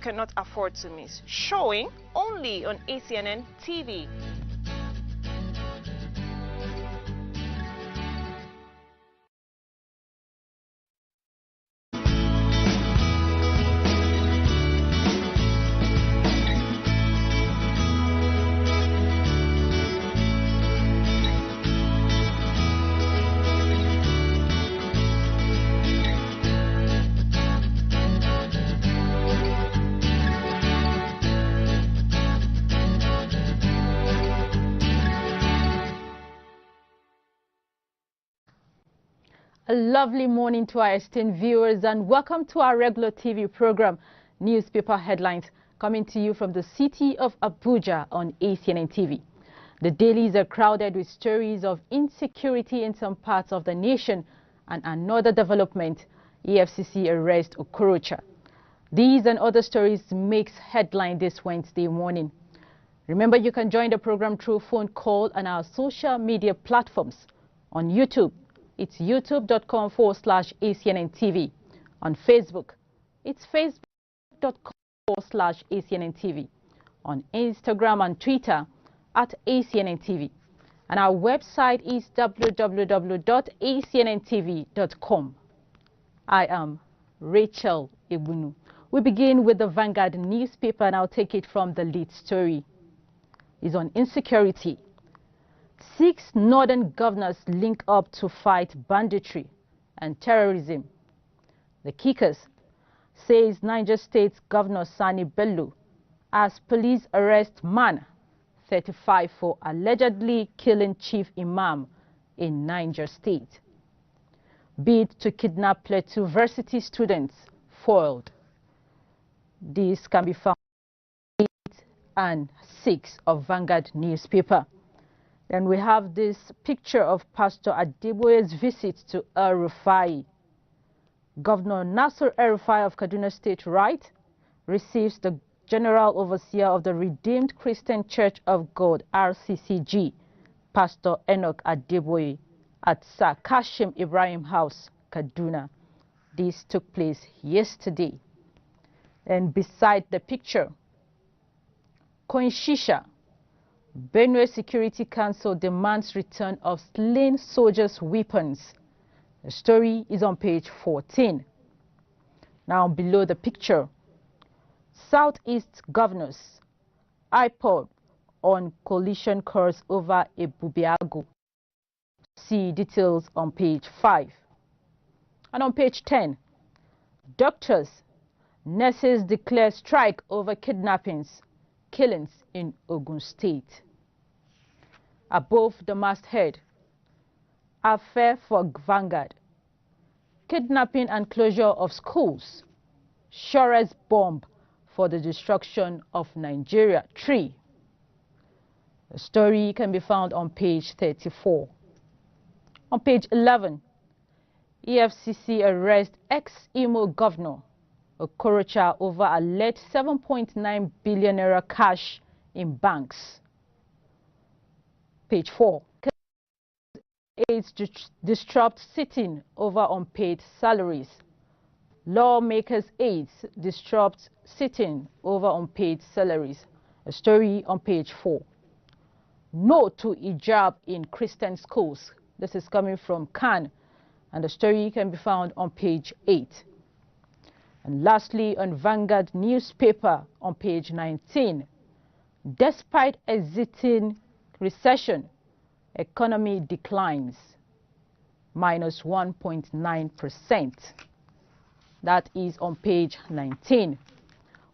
cannot afford to miss, showing only on ACNN TV. A lovely morning to our esteemed viewers and welcome to our regular TV program, Newspaper Headlines, coming to you from the city of Abuja on ACNN TV. The dailies are crowded with stories of insecurity in some parts of the nation and another development, EFCC arrest Okorocha. These and other stories makes headline this Wednesday morning. Remember, you can join the program through phone call and our social media platforms. On YouTube, it's youtube.com/ACNN TV. On Facebook, it's facebook.com/ACNN TV. On Instagram and Twitter, at ACNN TV. And our website is www.acnntv.com. I am Rachel Ibunu. We begin with the Vanguard newspaper, and I'll take it from the lead story. It's on insecurity. 6 northern governors link up to fight banditry and terrorism. The Kickers says Niger State Governor Sani Bello as police arrest man 35 for allegedly killing Chief Imam in Niger State. Bid to kidnap Plateau University students foiled. This can be found on 8 and 6 of Vanguard newspaper. Then we have this picture of Pastor Adeboye's visit to El-Rufai. Governor Nasser El-Rufai of Kaduna State receives the General Overseer of the Redeemed Christian Church of God, RCCG, Pastor Enoch Adeboye, at Sir Kashim Ibrahim House, Kaduna. This took place yesterday. And beside the picture, Koinshisha, Benue Security Council demands return of slain soldiers' weapons. The story is on page 14. Now below the picture, Southeast governors, IPOD on collision course over Ebubiago. See details on page 5. And on page 10, doctors, nurses declare strike over killings in Ogun State. Above the masthead, affair for Vanguard, kidnapping and closure of schools, surest bomb for the destruction of Nigeria 3. The story can be found on page 34. On page 11, EFCC arrest ex-Imo governor Okorocha over alleged 7.9 billion naira cash in banks. Page 4. Aides disrupt sitting over unpaid salaries. Lawmakers' aides disrupt sitting over unpaid salaries. A story on page 4. No to hijab in Christian schools. This is coming from Khan, and the story can be found on page 8. And lastly, on Vanguard newspaper on page 19, despite exiting recession, economy declines, minus 1.9%. That is on page 19.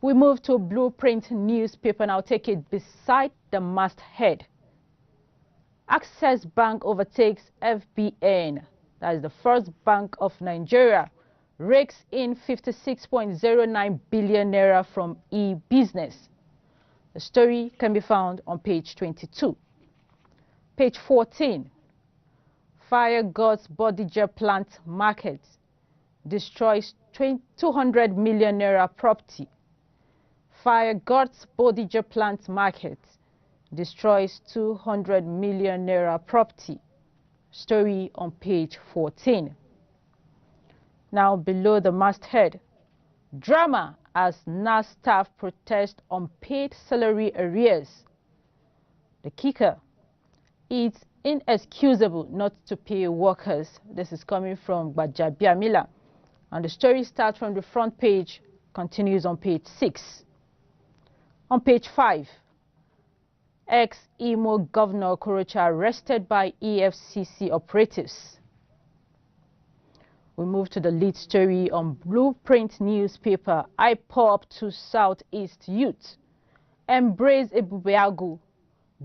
We move to Blueprint newspaper, and I'll take it beside the masthead. Access Bank overtakes FBN, that is the First Bank of Nigeria, rakes in 56.09 billion naira from e-business. The story can be found on page 22. Page 14, fire guts Bodija plant market, destroys 200 million naira property. Fire guts Bodija plant market, destroys 200 million naira property. Story on page 14. Now below the masthead, drama as NAS staff protest unpaid salary arrears. The kicker: it's inexcusable not to pay workers. This is coming from Bajabiamila. And the story starts from the front page, continues on page 6. On page 5, ex-Imo Governor Okorocha arrested by EFCC operatives. We move to the lead story on Blueprint newspaper. IPOB to Southeast youth. Embrace Ebubeagu.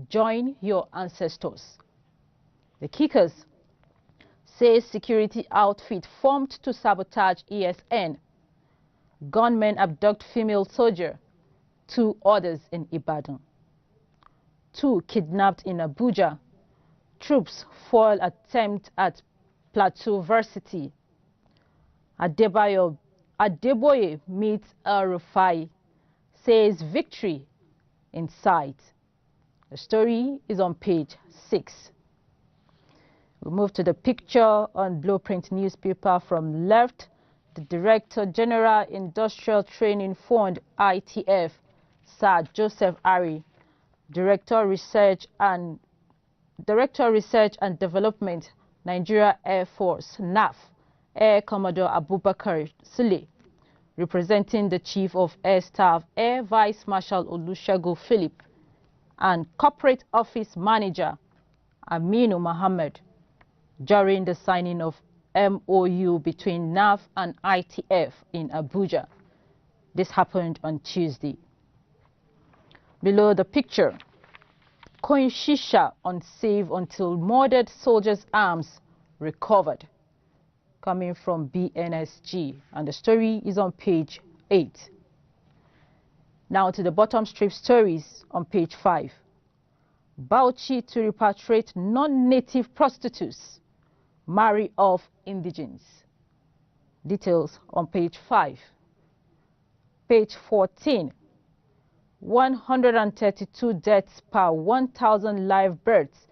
Join your ancestors. The kickers: says security outfit formed to sabotage ESN. Gunmen abduct female soldier. 2 others in Ibadan. 2 kidnapped in Abuja. Troops foil attempt at Plateau Varsity. Adeboye meets El-Rufai, says victory in sight. The story is on page 6. We move to the picture on Blueprint newspaper from left. The Director General Industrial Training Fund ITF, Sir Joseph Ari, Director Research and Development, Nigeria Air Force, NAF, Air Commodore Abubakar Sule, representing the Chief of Air Staff, Air Vice Marshal Olusegun Philip, and Corporate Office Manager Aminu Mohammed, during the signing of MOU between NAF and ITF in Abuja. This happened on Tuesday. Below the picture, coin shisha unsafe until murdered soldiers' arms recovered, coming from BNSG, and the story is on page 8. Now to the bottom strip stories on page 5. Bauchi to repatriate non-native prostitutes, marry off indigenes. Details on page 5. Page 14. 132 deaths per 1,000 live births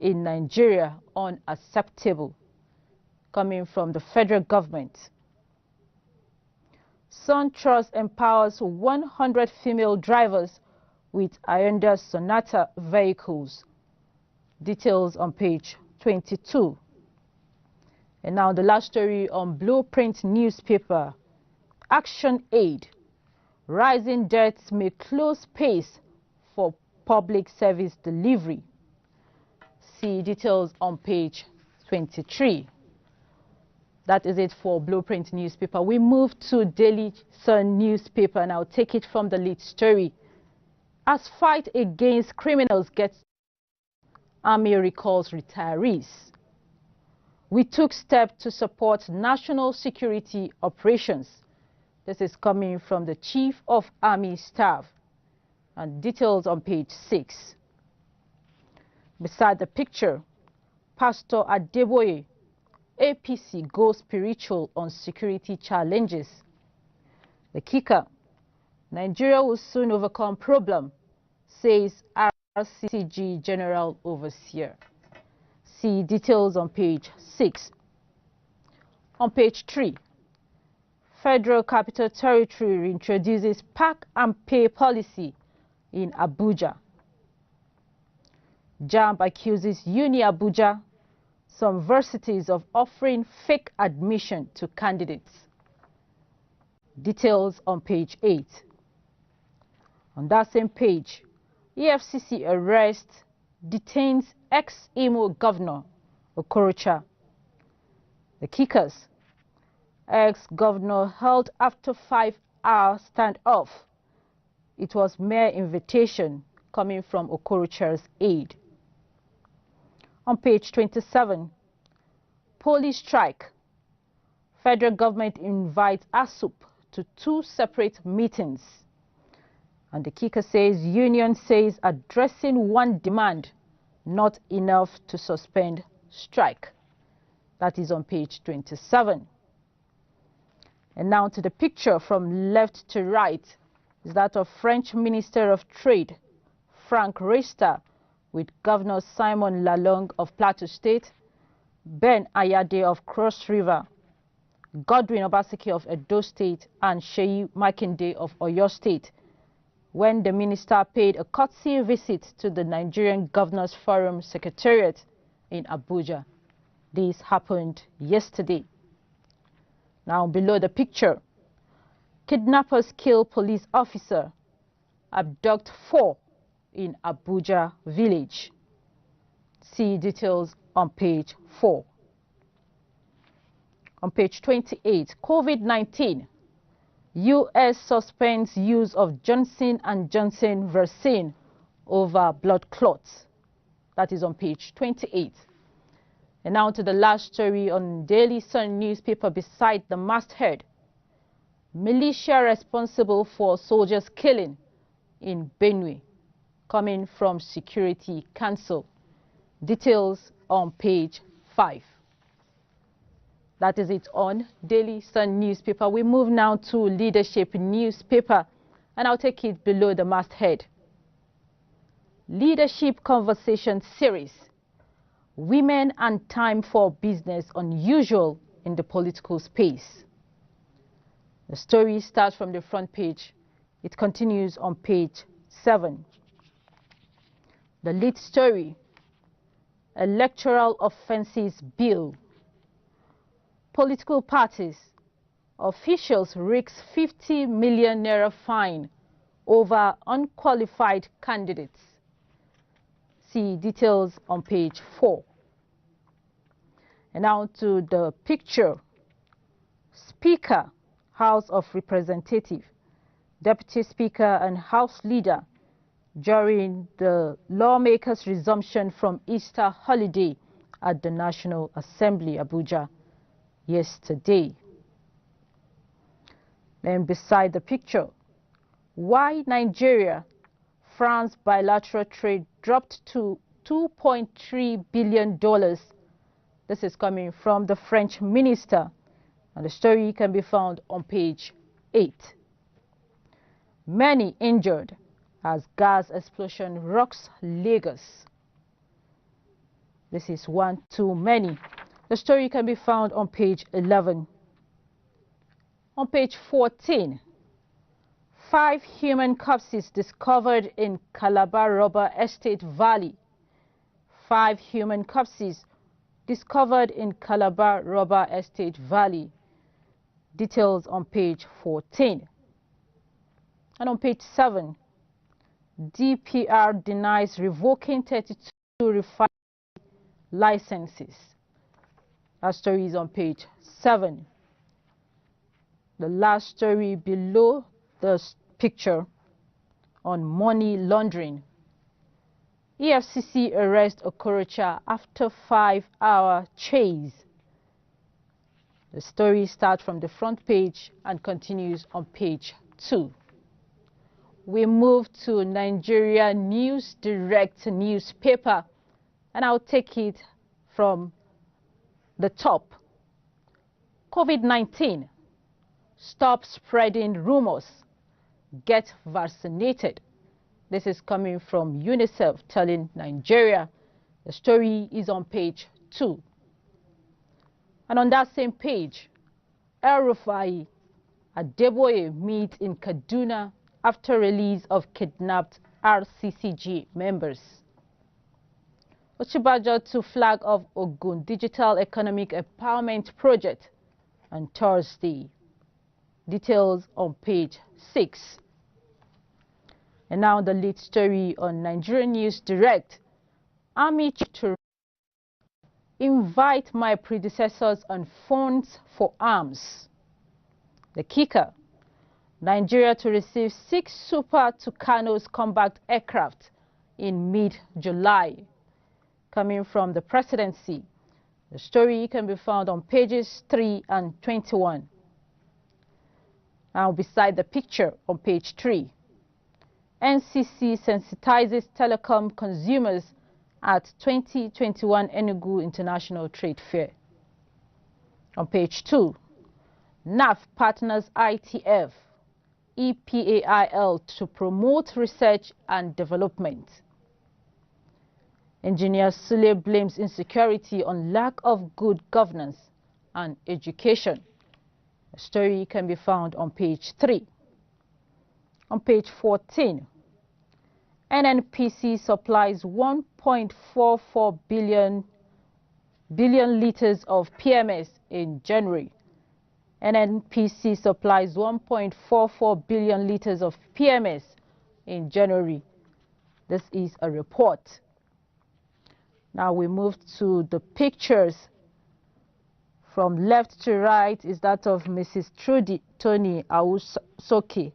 in Nigeria unacceptable, coming from the federal government. SunTrust empowers 100 female drivers with Hyundai Sonata vehicles. Details on page 22. And now the last story on Blueprint newspaper. Action Aid. Rising deaths may close pace for public service delivery. See details on page 23. That is it for Blueprint newspaper. We move to Daily Sun newspaper, and I'll take it from the lead story. As fight against criminals gets, Army recalls retirees. We took steps to support national security operations. This is coming from the Chief of Army Staff, and details on page 6. Beside the picture, Pastor Adeboye, APC goes spiritual on security challenges. The kicker: Nigeria will soon overcome problem, says RCCG General Overseer. See details on page 6. On page 3, Federal Capital Territory introduces pack and pay policy in Abuja. JAMB accuses Uni Abuja, some varsities, of offering fake admission to candidates. Details on page 8. On that same page, EFCC arrests, detains ex-Imo Governor Okorocha. The kickers: ex-governor held after 5-hour standoff. It was mere invitation, coming from Okorocha's aide. On page 27, police strike. Federal government invites ASUP to 2 separate meetings. And the kicker says union says addressing one demand not enough to suspend strike. That is on page 27. And now to the picture from left to right is that of French Minister of Trade, Frank Riester, with Governor Simon Lalong of Plateau State, Ben Ayade of Cross River, Godwin Obaseki of Edo State and Seyi Makinde of Oyo State, when the minister paid a courtesy visit to the Nigerian Governors Forum Secretariat in Abuja. This happened yesterday. Now below the picture, kidnappers kill police officer, abduct 4 in Abuja village. See details on page 4. On page 28, COVID-19. U.S. suspends use of Johnson & Johnson vaccine over blood clots. That is on page 28. And now to the last story on Daily Sun newspaper beside the masthead. Militia responsible for soldiers' killing in Benue, coming from Security Council. Details on page 5. That is it on Daily Sun newspaper. We move now to Leadership newspaper, and I'll take it below the masthead. Leadership Conversation Series. Women and Time for Business Unusual in the Political Space. The story starts from the front page. It continues on page 7. The lead story, Electoral Offences Bill. Political parties, officials risk 50 million naira fine over unqualified candidates. See details on page 4. And now to the picture. Speaker, House of Representatives, Deputy Speaker and House Leader during the lawmakers' resumption from Easter holiday at the National Assembly, Abuja, yesterday. Then beside the picture, why Nigeria, France bilateral trade dropped to $2.3 billion. This is coming from the French minister, and the story can be found on page 8. Many injured as gas explosion rocks Lagos. This is one too many. The story can be found on page 11. On page 14, 5 human corpses discovered in Calabar Rubber Estate Valley. 5 human corpses discovered in Calabar Rubber Estate Valley. Details on page 14. And on page 7, DPR denies revoking 32 refinery licenses. Our story is on page 7. The last story below the picture on money laundering. EFCC arrests Okorocha after 5-hour chase. The story starts from the front page and continues on page 2. We move to Nigeria News Direct newspaper, and I'll take it from the top. COVID-19. Stop spreading rumors. Get vaccinated. This is coming from UNICEF telling Nigeria. The story is on page 2. And on that same page, El-Rufai Adeboye meet in Kaduna after release of kidnapped RCCG members. Ochibajo to flag of Ogun Digital Economic Empowerment Project on Thursday. Details on page 6. And now the lead story on Nigerian News Direct. Army to invite my predecessors on funds for arms. The kicker. Nigeria to receive 6 Super Tucanos combat aircraft in mid-July. Coming from the presidency. The story can be found on pages 3 and 21. Now beside the picture on page 3. NCC sensitizes telecom consumers at 2021 Enugu International Trade Fair. On page 2, NAF partners ITF, EPAIL to promote research and development. Engineer Sule blames insecurity on lack of good governance and education. The story can be found on page 3. On page 14, NNPC supplies 1.44 billion liters of PMS in January. NNPC supplies 1.44 billion liters of PMS in January. This is a report. Now we move to the pictures. From left to right is that of Mrs. Trudy Tony Awusoke,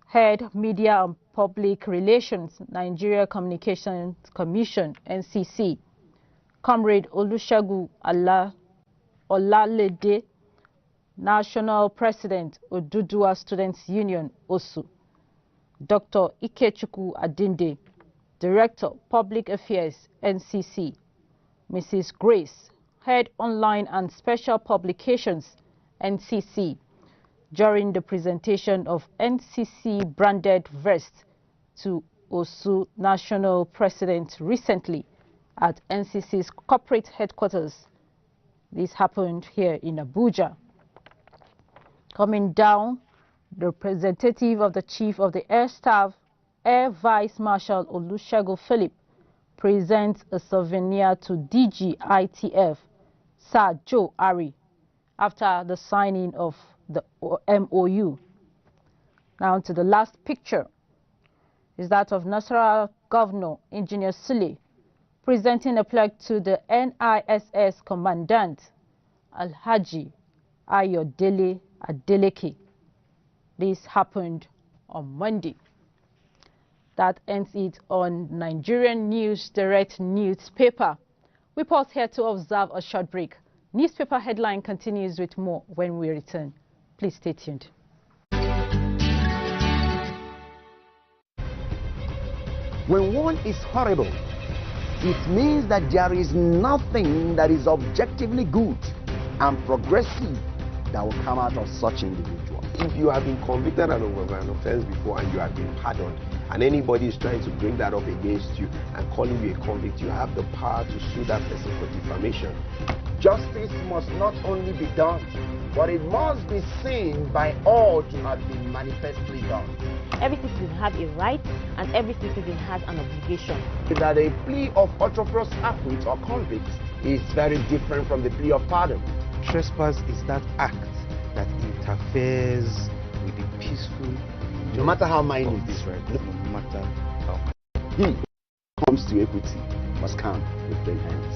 Head Media and Public Relations, Nigeria Communications Commission, NCC. Comrade Olusegun Olalede, National President, Oduduwa Students Union, OSU. Dr. Ikechukwu Adinde, Director, Public Affairs, NCC. Mrs. Grace, Head Online and Special Publications, NCC, during the presentation of NCC-branded vest to OSU National President recently at NCC's corporate headquarters. This happened here in Abuja. Coming down, the representative of the Chief of the Air Staff, Air Vice Marshal Olusegun Philip, presents a souvenir to DG ITF, Sir Joe Ari, after the signing of the MOU. Now to the last picture is that of Nasarawa Governor Engineer Sule presenting a plaque to the NISS Commandant Alhaji Ayodele Adeleke. This happened on Monday. That ends it on Nigerian News Direct newspaper. We pause here to observe a short break. Newspaper headline continues with more when we return. Please stay tuned. When one is horrible, it means that there is nothing that is objectively good and progressive that will come out of such individual. If you have been convicted of an offense before and you have been pardoned, and anybody is trying to bring that up against you and calling you a convict, you have the power to sue that person for defamation. Justice must not only be done, but it must be seen by all to have been manifestly done. Every citizen has a right and every citizen has an obligation. That a plea of ultra-virus acquit or convict is very different from the plea of pardon. Trespass is that act that interferes with the peaceful. No matter how minor it is, right? No matter how. He who comes to equity must come with clean hands.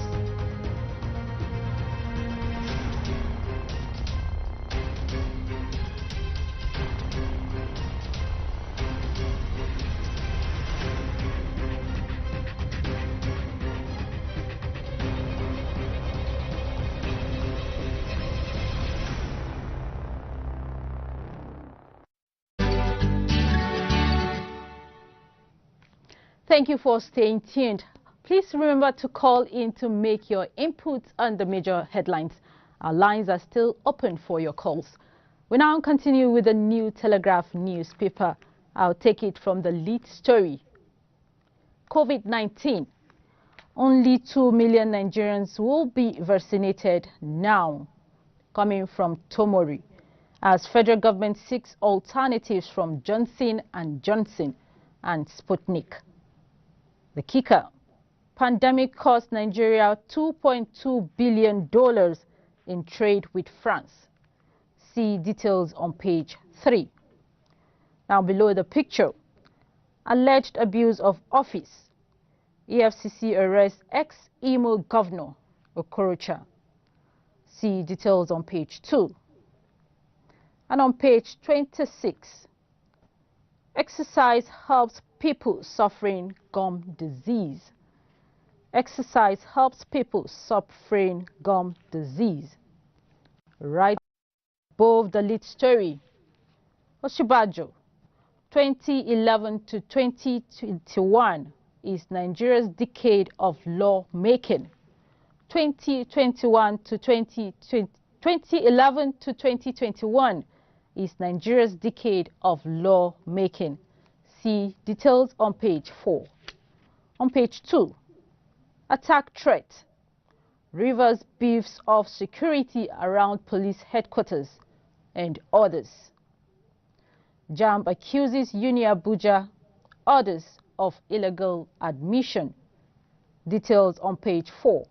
Thank you for staying tuned. Please remember to call in to make your input on the major headlines. Our lines are still open for your calls. We now continue with the New Telegraph newspaper. I'll take it from the lead story. COVID-19. Only 2 million Nigerians will be vaccinated now, coming from Tomori, as federal government seeks alternatives from Johnson & Johnson and Sputnik. The kicker, pandemic cost Nigeria $2.2 billion in trade with France. See details on page 3. Now below the picture, alleged abuse of office. EFCC arrests ex-Imo governor Okorocha. See details on page 2. And on page 26, exercise helps people suffering gum disease. Exercise helps people suffering gum disease. Right above the lead story, Oshibajo, 2011 to 2021 is Nigeria's decade of lawmaking. 2011 to 2021 is Nigeria's decade of lawmaking. See details on page 4. On page 2, attack threat. Rivers beefs of security around police headquarters. and others. JAMB accuses Uni Abuja others of illegal admission. Details on page 4.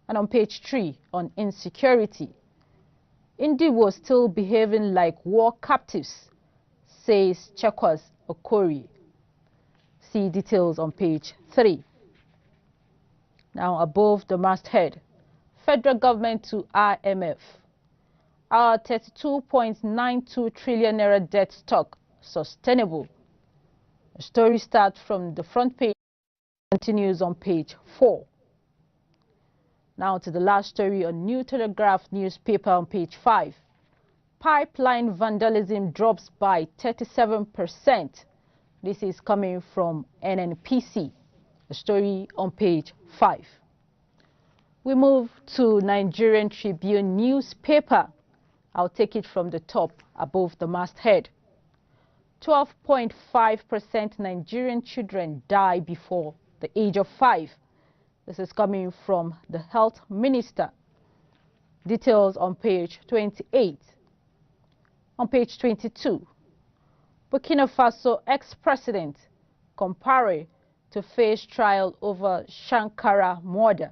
And on page 3 on insecurity. Indigo still behaving like war captives, says Chekwas Okori. See details on page 3. Now above the masthead, federal government to IMF. Our 32.92 trillion naira debt stock sustainable. The story starts from the front page and continues on page 4. Now to the last story on New Telegraph newspaper on page 5. Pipeline vandalism drops by 37%. This is coming from NNPC. The story on page 5. We move to Nigerian Tribune newspaper. I'll take it from the top above the masthead. 12.5% Nigerian children die before the age of 5. This is coming from the health minister. Details on page 28. On page 22, Burkina Faso ex-president Compaore to face trial over Shankara murder.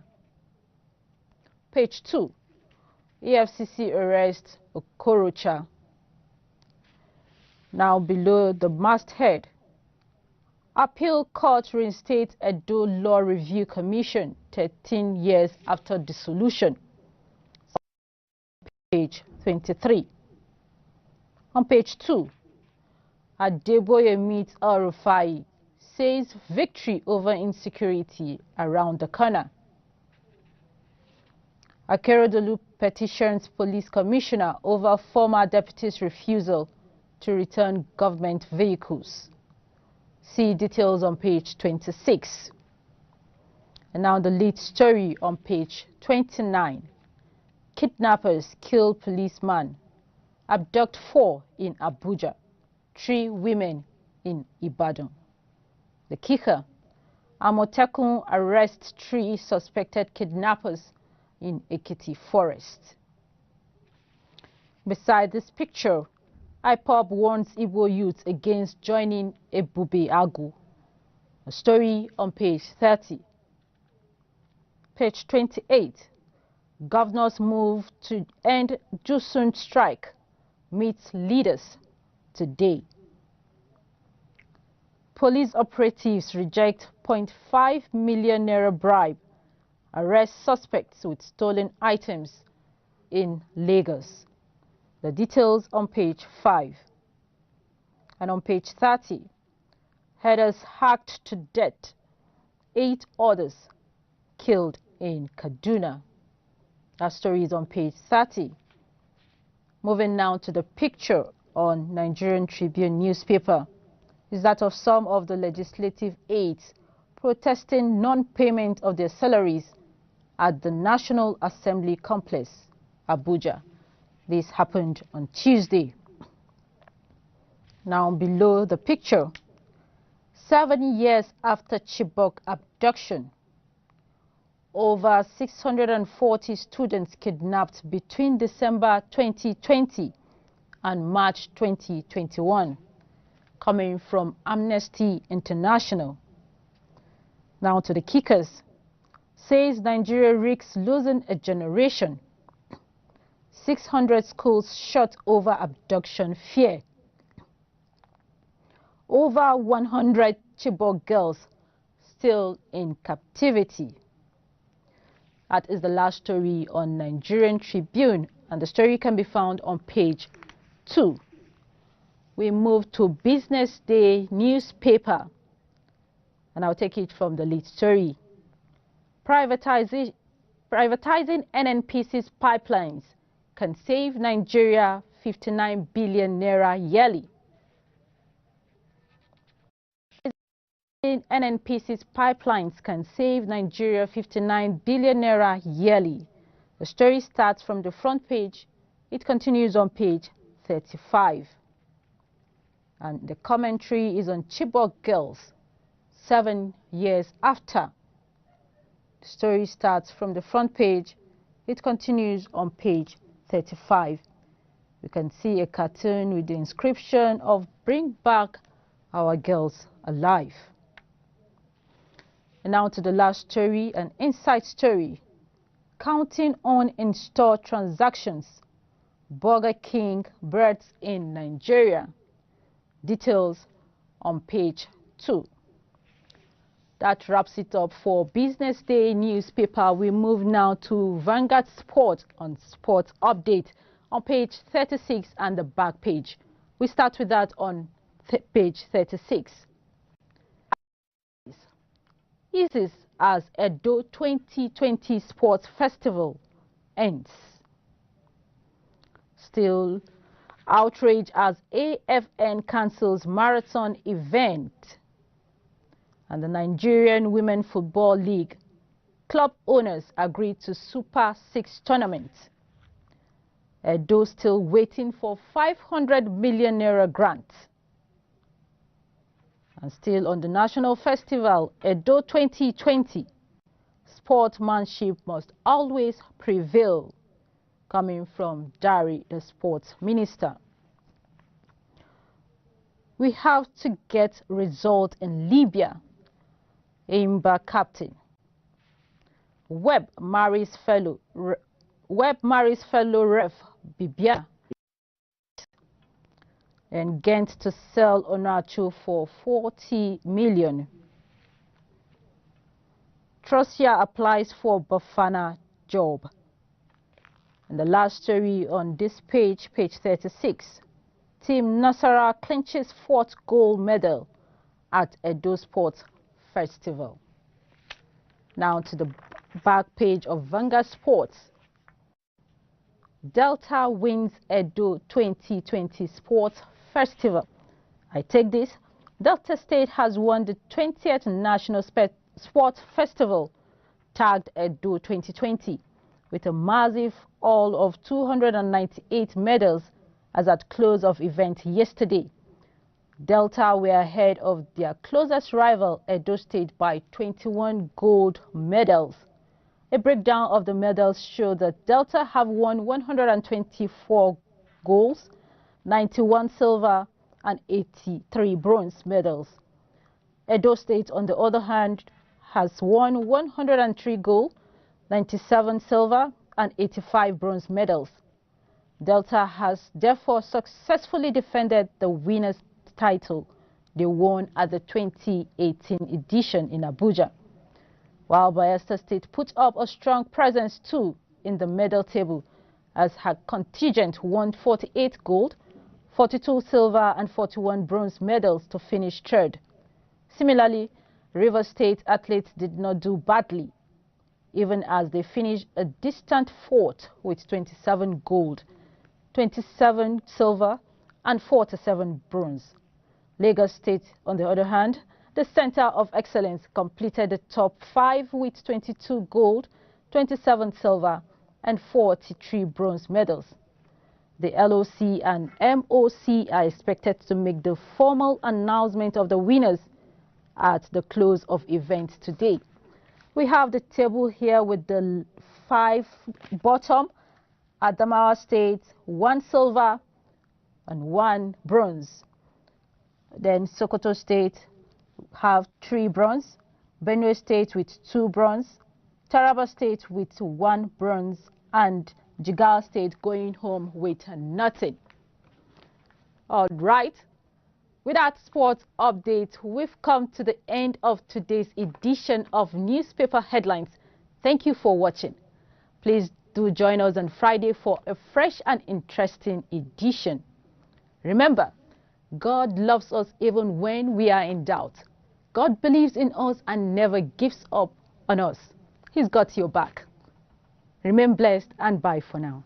Page 2, EFCC arrests Okorocha. Now below the masthead, Appeal Court reinstates Edo Law Review Commission 13 years after dissolution. Page 23. On page 2, Adeboye meets El-Rufai, says victory over insecurity around the corner. Akeredolu petitions police commissioner over former deputy's refusal to return government vehicles. See details on page 26. And now the lead story on page 29. Kidnappers kill policeman, abduct 4 in Abuja, 3 women in Ibadan. The kicker, Amotekun arrests 3 suspected kidnappers in Ekiti Forest. Beside this picture, IPOB warns Igbo youth against joining Ebube Agu. A story on page 30. Page 28. Governors move to end Jusun strike meets leaders today. Police operatives reject 0.5 million naira bribe. Arrest suspects with stolen items in Lagos. The details on page 5. And on page 30, headers hacked to death, 8 others killed in Kaduna. That story is on page 30. Moving now to the picture on Nigerian Tribune newspaper is that of some of the legislative aides protesting non-payment of their salaries at the National Assembly Complex, Abuja. This happened on Tuesday. Now below the picture, 7 years after Chibok abduction, over 640 students kidnapped between December 2020 and March 2021, coming from Amnesty International. Now to the kickers. Says Nigeria risks losing a generation. 600 schools shut over abduction fear. Over 100 Chibok girls still in captivity. That is the last story on Nigerian Tribune, and the story can be found on page 2. We move to Business Day newspaper, and I'll take it from the lead story. Privatizing NNPC's pipelines can save Nigeria 59 billion naira yearly. NNPC's pipelines can save Nigeria 59 billion naira yearly. The story starts from the front page. It continues on page 35. And the commentary is on Chibok girls, 7 years after. The story starts from the front page. It continues on page 35. We can see a cartoon with the inscription of "Bring back our girls alive." And now to the last story, an inside story. Counting on in-store transactions. Burger King births in Nigeria. Details on page 2. That wraps it up for Business Day newspaper. We move now to Vanguard Sport on Sport Update on page 36 and the back page. We start with that on page 36. Eases as Edo 2020 Sports Festival ends. Still, outrage as AFN cancels marathon event. And the Nigerian Women Football League club owners agreed to Super 6 tournament. Edo still waiting for 500 million naira grant. And still on the national festival, Edo 2020, sportsmanship must always prevail, coming from Dari, the sports minister. We have to get result in Libya. Imba captain. Webb marries fellow ref Bibia. And Ghent to sell Onachu for 40 million. Trusia applies for Bafana job. And the last story on this page, page 36. Team Nasara clinches 4th gold medal at Edo Sports Festival. Now to the back page of Vanguard Sports. Delta wins Edo 2020 Sports Festival. I take this. Delta State has won the 20th National Sports Festival, tagged Edo 2020, with a massive haul of 298 medals as at close of event yesterday. Delta were ahead of their closest rival, Edo State, by 21 gold medals. A breakdown of the medals showed that Delta have won 124 golds, 91 silver, and 83 bronze medals. Edo State, on the other hand, has won 103 gold, 97 silver, and 85 bronze medals. Delta has therefore successfully defended the winners' title they won at the 2018 edition in Abuja, while Bayelsa State put up a strong presence too in the medal table, as her contingent won 48 gold, 42 silver, and 41 bronze medals to finish third. Similarly, Rivers State athletes did not do badly, even as they finished a distant fourth with 27 gold, 27 silver, and 47 bronze. Lagos State, on the other hand, the center of excellence, completed the top 5 with 22 gold, 27 silver, and 43 bronze medals. The LOC and MOC are expected to make the formal announcement of the winners at the close of events today. We have the table here with the 5 bottom. Adamawa State, 1 silver and 1 bronze. Then Sokoto State have 3 bronze, Benue State with 2 bronze, Taraba State with 1 bronze, and Jigawa State going home with nothing. All right. With that sports update, we've come to the end of today's edition of Newspaper Headlines. Thank you for watching. Please do join us on Friday for a fresh and interesting edition. Remember, God loves us even when we are in doubt. God believes in us and never gives up on us. He's got your back. Remain blessed and bye for now.